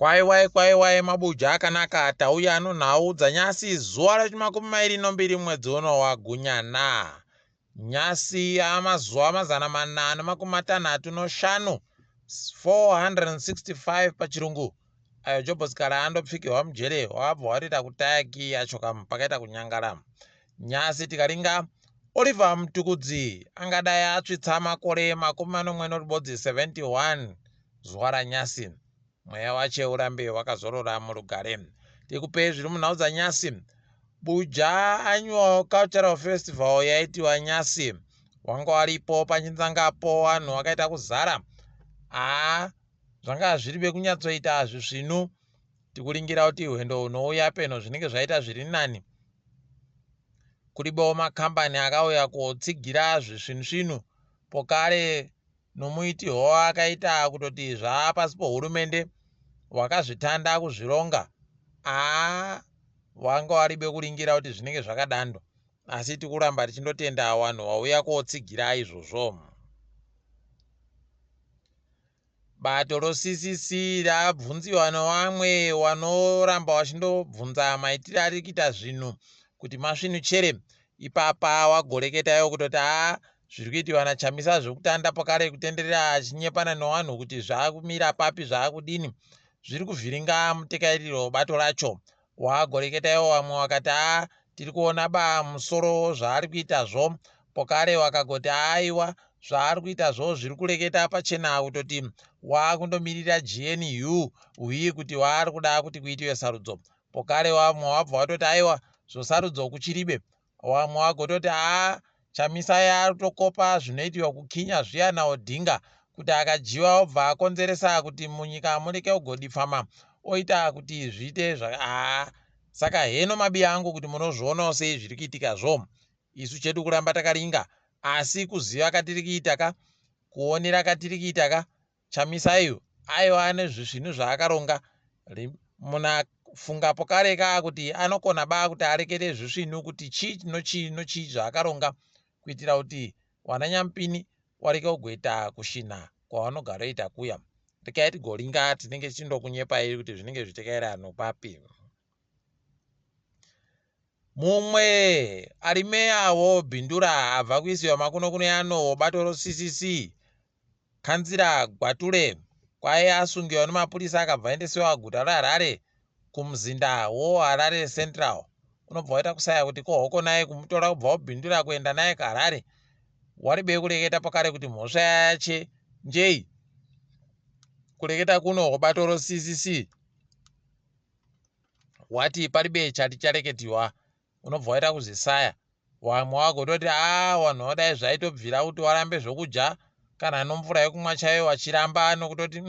Kwaiwai mabuja akanaka tauya nhau dzanyasi zuva ra22 mwedzi uno wa Gunyana. Nyasi amazuva 435 465 pachirungu. Ayo jobosikara andopfikirwa mujere wabva warita kutayaki achoka pakaita kunyangara. Nyasi tikaringa Oliver Mutukudzi angadai atsvitsa makore 71 zuva ranyasi. Mweya wache urambe wakazorora murugare. Tikupe zviri munhau dzanyasi. Buja Annual Cultural Festival yaitiwa Nyasi. Wanga waripo pachinzangapo vanhu wakaita kuzara. Zvanga zviribe kunyatsoita zvisvinu. Tikuringira kuti hwendo hunouya peno zvinenge zvaita zviri nani. Kuribo makambani akauya kutsigira zvisvinu pokare nomuiti hwa akaita kutoti zvapasi pohurumende wakazvitanda kuzvironga. Wanga waribe kuringira kuti zvinenge zvakadando. Asi tikuramba tichindotenda vanhu vauya kotsigira izvozvo. Bato roCCC rabvunziwa nevamwe vanoramba vachindobvunza maitiro ari kuita zvinhu kuti masvinuchere. Ipapa wagoreketayo kutoti zviri kuitiwa naChamisa zvokutanda pokare kutenderera achinyepana nevanhu kuti zvakumira papi zvakudini. Zviri kuvhiringa mutekerero bato racho. Wagoreketayo vamwe wakati tiri kuona musoro zvaari kuitazvo. Pokare wakagoti aiwa zvaari kuitazvo zviri kureketa pachena kutoti wakundomirira GNU uyi kuti waari kuda kuti kuitiwe sarudzo. Pokare vamwe wabva watoti aiwa zvosarudzo kuchiribe. Wamwe wagototi Chamisa yaatokopa zvinoitiwa kukinya zviya naOdinga kuti akajiwa obva akonzeresa kuti munyika mureke kugodifama oita kuti zviite saka heno mabiya angu kuti munozvionawo sei zviri kuitikazvo. Isu chedu kuramba takaringa asi kuziva katiri kuita kuonera katiri kuita Chamisa iyo aiwa nezvisvinu zvaakaronga. Munafunga pokare kuti anokona kuti arekete zvisvinu kuti chii zvaakaronga kuitira kuti wananyamupini wareke kugoita kushina kwavanogara ita kuya. Rekai tigoringa tinenge tichindokunyepai kuti zvinenge zvitekaira hanhu papi. Mumwe ari meya wobhindura abva kuisiwa makuno yano bato roCCC Kanzira Gwature kwaye asungiwa nemapurisa akabva aendesiwa guta raHarare kumuzinda woHarare Central. Unobva waita kusaya kuti kohoko naye kumutora kubva wobhindura kuenda naye kuHarare. Waribe kureketa pakare kuti mhosva yache njei. Kureketa kuno bato roCCC wati paribe chati chareketiwa. Unobva waita kuzisaya. Wamwe wagototi vanhu vodai zvaitobvira kuti warambe zvokudya kana nomvura yekumwa chaiyo wachiramba nokutoti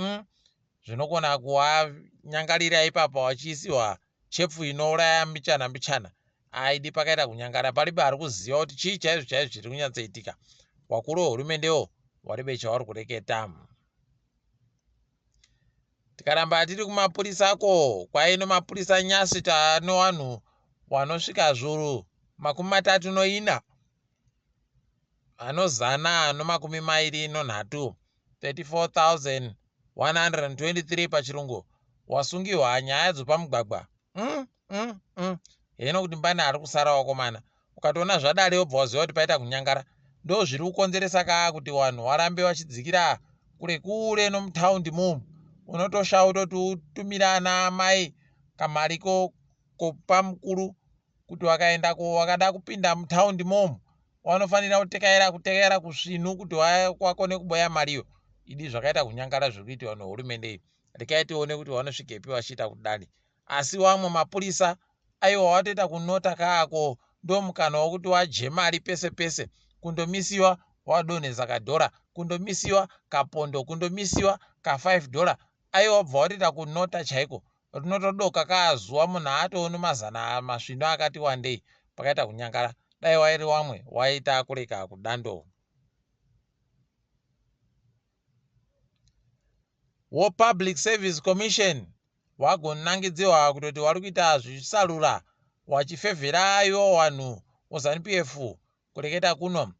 zvinogona kuwanyangarira ipapa wachiisiwa chepfu inouraya mbichana. Aidi pakaita kunyangara paribe ari kuziva kuti chii chaizvo chiri kunyatsoitika. Wakuru wehurumende waribe chavari kureketa. Tikaramba tiri kumapurisako kwaino mapurisa Nyasi tano vanhu vanosvika zviuru 34 anozana 23 34,123 pachirungu wasungiwa nyaya dzopamugwagwa. Heno kuti mbani ari kusara wakomana. Ukatoona zvadare wobva waziva kuti paita kunyangara. Ndo zviri kukonzeresa kuti vanhu varambe vachidzikira kure nomutaundi mumu. Unotosha utoti utumira ana mai kamariko kopa mukuru kuti wakada kupinda mutaundi mumu wanofanira kutekera kusvinu kuti wakone kuboya mariyo. Idi zvakaita kunyangara zviri kuitiwa nehurumende iyi. Rekai tione kuti vanosvikepi vachiita kudani. Asi wamwe mapurisa aiwa watoita kunota kako ndomukana wokuti wajemari pese kundomisiwa wadonhesa kadhora, kundomisiwa kapondo, kundomisiwa ka$5. Aiwa wabva watoita kunota chaiko. Rinotodoka kazuva munhu atooni mazana masvinu akati wandei pakaita kunyangara. Dai wairi wamwe waita kureka kudando. Public Service Commission wagonangidziwa kutoti wari kuita zvisarura wachifevhera ivo vanhu muZANU-PF kureketa kuno.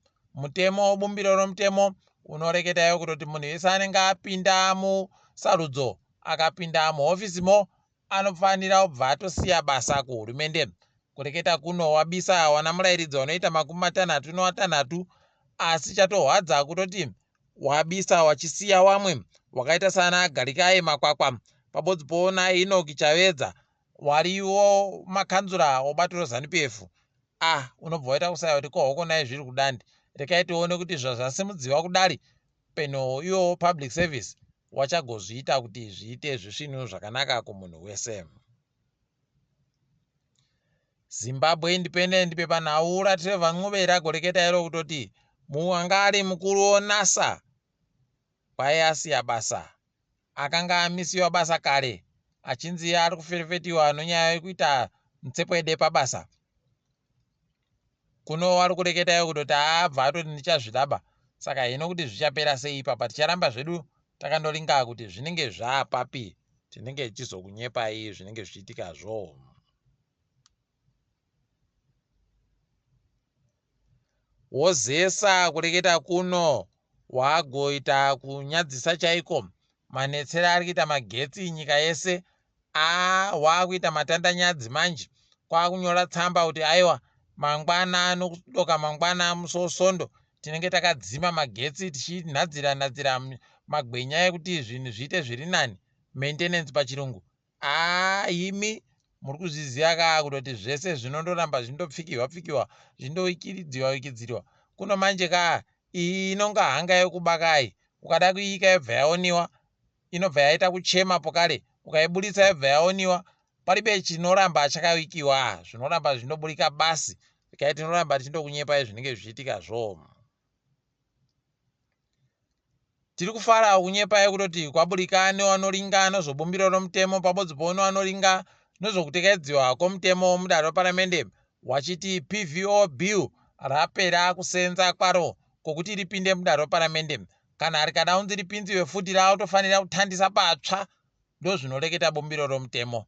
Bumbiro romutemo unoreketayo kutoti munhu wese anenge apinda musarudzo akapinda muhofisimo anofanira kubva atosiya basa kuhurumende. Kureketa kuno wabisa wana murairidzi wanoita 66, asi chatorwadza kutoti wabisa wachisiya wamwe wakaita sana Garikai Makwakwa pabodzi pona Enoki Chavedza wariwo makanzura obato reZANU-PF. Unobva waita kusaya kuti kohoko naye zviri kudandi. Rekai tione kuti zvazvasimudziwa kudari peno iwo public service wachagozviita kuti zviite zvisvinhu zvakanaka kumunhu wese. Zimbabwe Independent pepa nhau raTrevor Ncubera goreketa iro kutoti muangari mukuru wonasa kwaiasiya basa akanga amisiwa basa kare achinzi ari kuferefetiwa nonyaya yekuita mutsepwede pabasa. Kuno vari kureketa iyo kutoti abva atoti ndichazvidaba. Saka hino kuti zvichapera sei ipapa ticharamba zvedu takandoringa kuti zvinenge zvaapapi, tinenge tichizokunyepai zvinenge zvichiitika zvo. Wozesa kureketa kuno waagoita kunyadzisa chaiko. Manetsere ari kuita magetsi nyika yese waakuita matandanyadzi manje. Kwakunyora tsamba kuti aiwa mangwana nokudoka mangwana musosondo tinenge takadzima magetsi tichinhadzira magwenya ekuti zvinhu zviite zviri nani, maintenance pachirungu. Imi muri kuzviziva kaa kutoti zvese zvinondoramba zvindopfikiwa zvindowikidzirwa. Kuno manje kaa iyi inonga hanga yekubakai. Ukada kuiika yobva yaoniwa, inobva yaita kuchema pokare. Ukaiburitsa yobva yaoniwa, paribe chinoramba chakawikiwa, zvinoramba zvindoburika basi. Rekai tinoramba tindokunyepai zvinenge zvichiitika zvo. Tiri kufara kunyepai kutoti kwaburika nevanoringa nezvobumbiro romutemo pabodzi pono vanoringa nezvokutekedziwa kwomutemo mudare reparamende wachiti PVO bill rapera kusenza kwaro kokuti ripinde mudare reparamende. Kana rikada kunzi ripinziwe futi ratofanira kutandisa patsva. Ndo zvinoreketa bumbiro romutemo.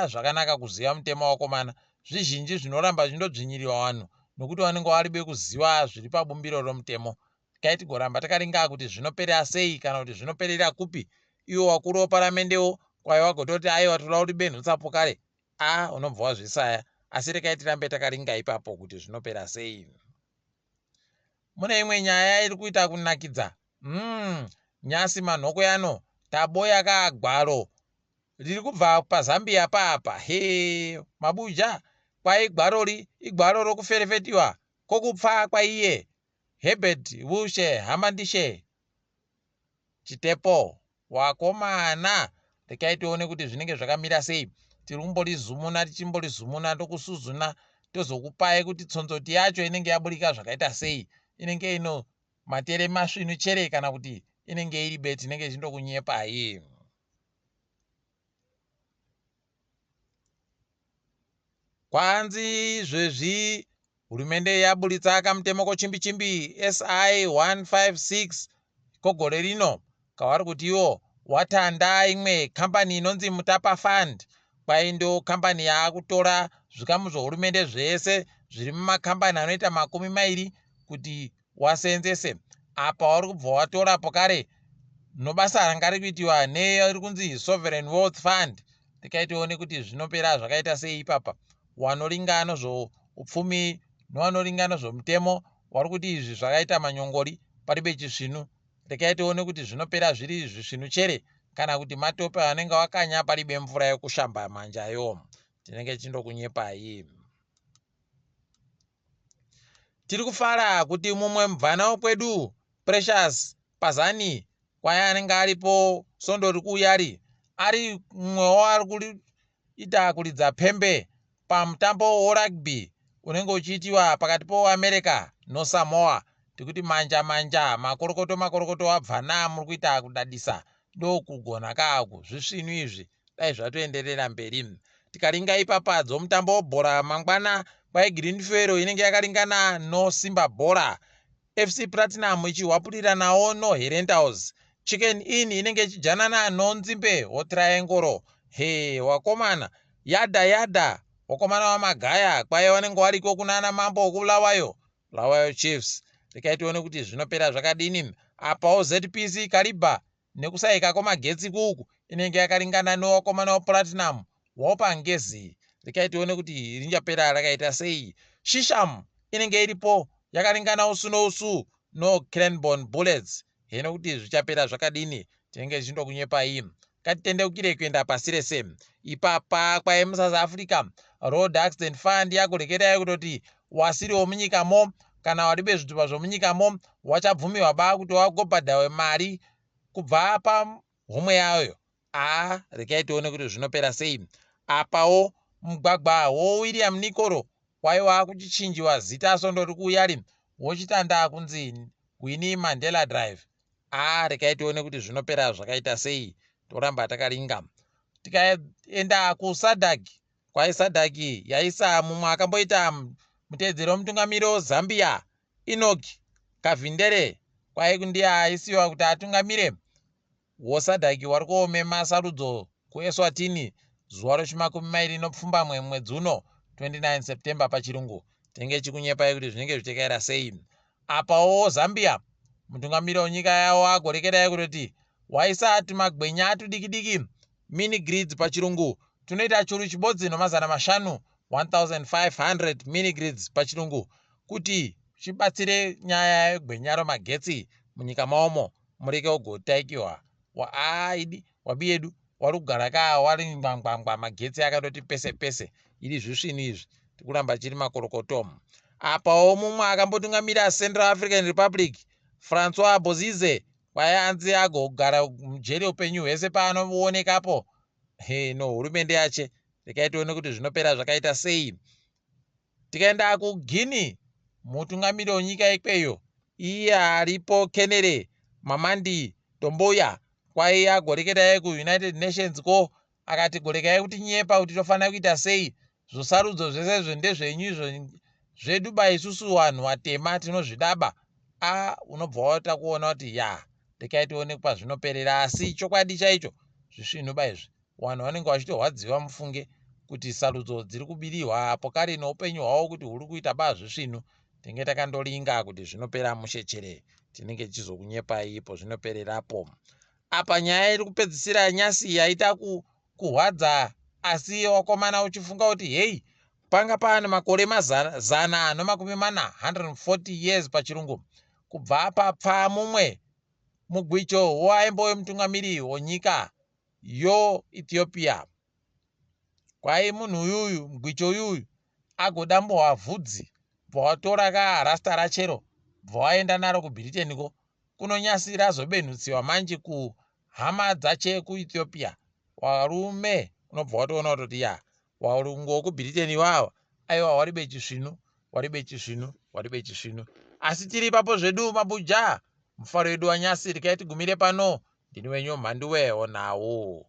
Zvakanaka kuziva mutemo wakomana. Zvizhinji zvinoramba zvindodzvinyiriwa vanhu nokuti vanenge varibe kuziva zviri pabumbiro romutemo. Kai tigoramba takaringa kuti zvinopera sei kana kuti zvinoperera kupi. Iwo wakuru weparamendewo kwaiva gototi aiwa toda kuti benhutsa pokare. Unobva wazvisaya. Asi rekai tirambe takaringa ipapo kuti zvinopera sei. Mune imwe nyaya iri kuita kunakidza. Nyasi manhoko yano taboya kagwaro riri kubva paZambia papa. Mabuja kwai gwarori igwaro rokuferefetiwa kwokupfa kwaiye Herbert Wushe Hamandishe Chitepo wakomana. Rekai tione kuti zvinenge zvakamira sei. Tiri kumborizumuna tichimborizumuna ndokusuzuna tozokupai kuti tsonzoti yacho inenge yaburika zvakaita sei. Inenge ino matere masvinu chere kana kuti inenge iri beti inenge chindokunyepai. Kwanzi zvezvi hurumende yaburitsa kamutemo kochimbi-chimbi SI 156 kogore rino kavari kuti iwo watanda imwe kambani inonzi Mutapa Fund. Kwai ndo kambani yaakutora zvikamu zvohurumende zvese zviri mumakambani anoita 20 kuti waseenzese. Apa wari kubva watora pokare nobasa ranga riri kuitiwa neiri kunzi Sovereign Wealth Fund. Rekai tione kuti zvinopera zvakaita sei ipapa. Wanoringa nezvoupfumi nevanoringa nezvomutemo vari kuti izvi zvakaita manyongori paribe chisvinu. Rekai tione kuti zvinopera zviri zvisvinu chere kana kuti matope anenge wakanya paribe mvura yekushamba manjayo. Tinenge chindokunyepai. Tiri kufara kuti mumwe mubvana wekwedu Precious Pazani kwai anenge aripo sondo rikuyari ari mwewo ari kuita kuridza pembe pamutambo worugby unenge uchiitiwa pakati poAmerica noSamoa. Tikuti manja makorokoto wabvana muri kuita kudadisa ndokugona kako zvisvinu izvi dai zvatoenderera mberi. Tikaringa ipapa dzomutambo wobhora mangwana kwai Green Fero inenge yakaringana noSimba Bhora. FC Platinum ichihwapurira nawo noHerentals. Chicken Inn inenge ichijanana noNzimbe Triangle. Wakomana yada wakomana wamagaya kwai vanenge variko kunana mambo okulawayo Chiefs. Rekai tione kuti zvinopera zvakadini. Apawo ZPC Kariba nekusaika kwemagetsi kuku inenge yakaringana newakomana waplatinum wopangezi. Rekai tione kuti rinjapera rakaita sei. Shisham inenge iripo yakaringana usu nousu no cranborn bullets. Hino kuti zvichapera zvakadini tinenge tichindokunyepai. Katitendeukire kuenda pasi rese. Ipapa kwaemuSouth Africa Road Accident Fund yakurekerai kutoti wasiriwo munyikamo kana waribe zvitupa zvomunyikamo wachabvumirwa ba kuti wagobhadhawe mari kubva pahomwe yayo. Rekai tione kuti zvinopera sei. Apawo mugwagwa woWilliam Nikoro waiwa kuchichinjiwa zita sondori kuyari wochitanda kunzi Winnie Mandela Drive. Rekai tione kuti zvinopera zvakaita sei. Toramba takaringa. Tikaenda kuSadak kwaiSadak yaisa mumwe akamboita muteedzeri womutungamiri weZambia Enoch Kavindere kwaikundiye aisiwa kuti atungamire woSadak wari kuomema sarudzo kuEswatini zuva re20 nopfumbamwe mwedzi uno 29 September pachirungu. Tenge chikunyepai kuti zvinenge zvichikaira sei. Apawo Zambia mutungamiri wenyika yawo agorekerai kutoti waisa tumagwenya tudikidiki mini grids pachirungu tunoita churu chibodzi no500 1500 mini grids pachirungu kuti chibatsire nyaya yegwenya romagetsi munyika maomo mureke kugotaikiwa wabi yedu wari kugara ka wari ngwangwangwa magetsi akatoti pese pese iri zvisvinu izvi tikuramba chiri makorokoto. Apawo mumwe akambotungamira Central African Republic Francois Bozize kwayanzi agogara mujeri upenyu hwese paanoonekapo hurumende yache. Rekai tione kuti zvinopera zvakaita sei. Tikaenda kuGuinea mutungamiri wenyika ikweyo iye aripo Kenere Mamadi Domboya kwai agorekerai kuUnited Nations ko akati gorekai kuti nyepa kuti tofanira kuita sei. Zvosarudzo zvese ndezvenyu izvo zvedu ba isusu vanhu vatema tinozvidaba. Unobva waita kuona kuti rekai tione pazvinoperera. Asi chokwadi chaicho zvisvinhu ba izvi vanhu vanenge vachitohwadziwa mufunge kuti sarudzo dziri kubiriwa apo kare noupenyu hwavo kuti huri kuita ba zvisvinhu. Tenge takandolinga kuti zvinopera mushechere tinenge tichizokunyepai ipo zvinopererapo. Apa nyaya iri kupedzisira nyasi yaita kuhwadza asi wakomana uchifunga kuti hei panga pane makore 140 years pachirungu kubva papfa mumwe mugwicho waimbowe mutungamiri wenyika yoEthiopia. Kwai munhu uyuyu mugwicho uyuyu agodambowa vhudzi bvawatora rasta rachero bvawaenda naro kuBritain ko kunonyasi razobenhutsiwa manje kuhama dzache kuEthiopia. Warume unobva watoona kuti warungu kuBritain wawa aiwa waribe chisvinu. Asi tiri papo zvedu mabuja mufaro wedu wanyasi. Rekai tigumire pano. Ndini wenyu Mhanduwe WeNhau.